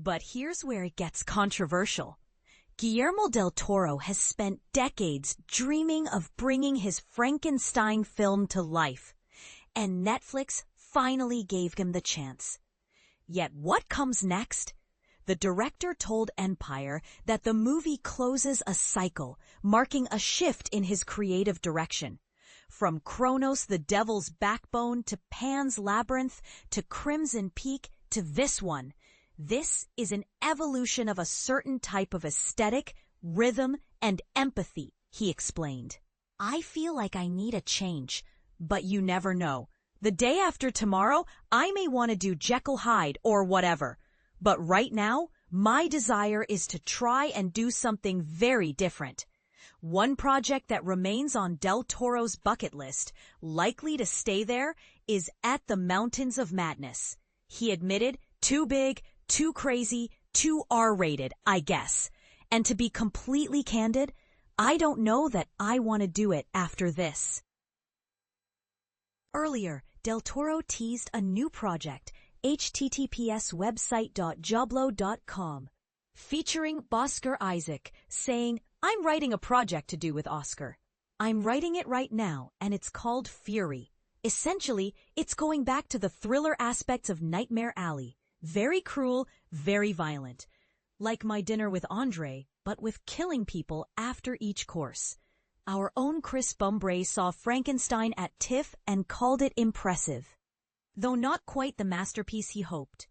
But here's where it gets controversial. Guillermo del Toro has spent decades dreaming of bringing his Frankenstein film to life, and Netflix finally gave him the chance. Yet what comes next? The director told Empire that the movie closes a cycle, marking a shift in his creative direction. From Kronos the Devil's Backbone to Pan's Labyrinth to Crimson Peak to this one, this is an evolution of a certain type of aesthetic, rhythm, and empathy, he explained. I feel like I need a change, but you never know. The day after tomorrow, I may want to do Jekyll Hyde or whatever. But right now, my desire is to try and do something very different. One project that remains on Del Toro's bucket list, likely to stay there, is At the Mountains of Madness. He admitted, too big, too crazy, too R-rated, I guess. And to be completely candid, I don't know that I want to do it after this. Earlier, Del Toro teased a new project, https://website.joblo.com, featuring Oscar Isaac, saying, I'm writing a project to do with Oscar. I'm writing it right now, and it's called Fury. Essentially, it's going back to the thriller aspects of Nightmare Alley. Very cruel, very violent. Like My Dinner with Andre, but with killing people after each course. Our own Chris Bumbray saw Frankenstein at TIFF and called it impressive. Though not quite the masterpiece he hoped.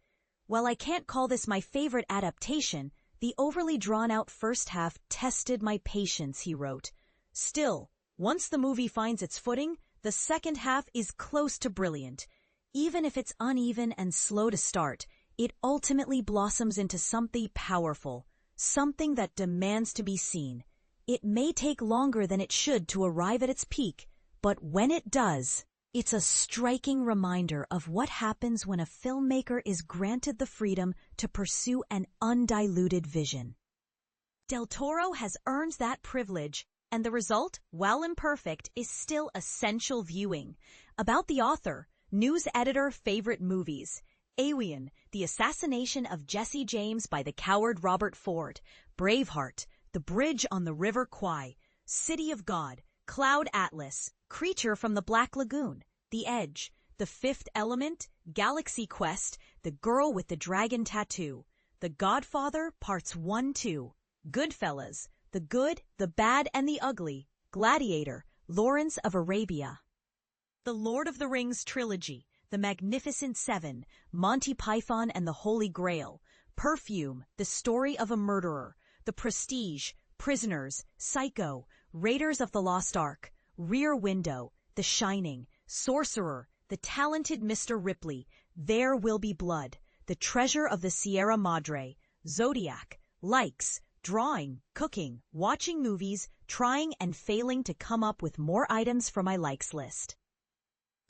While I can't call this my favorite adaptation, the overly drawn-out first half tested my patience, he wrote. Still, once the movie finds its footing, the second half is close to brilliant. Even if it's uneven and slow to start, it ultimately blossoms into something powerful, something that demands to be seen. It may take longer than it should to arrive at its peak, but when it does, it's a striking reminder of what happens when a filmmaker is granted the freedom to pursue an undiluted vision. Del Toro has earned that privilege, and the result, while imperfect, is still essential viewing. About the author, news editor favorite movies. Alien, The Assassination of Jesse James by the Coward Robert Ford, Braveheart, The Bridge on the River Kwai, City of God, Cloud Atlas, Creature from the Black Lagoon, The Edge, The Fifth Element, Galaxy Quest, The Girl with the Dragon Tattoo, The Godfather Parts 1-2, Goodfellas, The Good, the Bad, and the Ugly, Gladiator, Lawrence of Arabia. The Lord of the Rings Trilogy, The Magnificent Seven, Monty Python and the Holy Grail, Perfume, The Story of a Murderer, The Prestige, Prisoners, Psycho, Raiders of the Lost Ark, Rear Window, The Shining, Sorcerer, The Talented Mr. Ripley, There Will Be Blood, The Treasure of the Sierra Madre, Zodiac, Likes, Drawing, Cooking, Watching Movies, Trying and Failing to come up with more items for my likes list.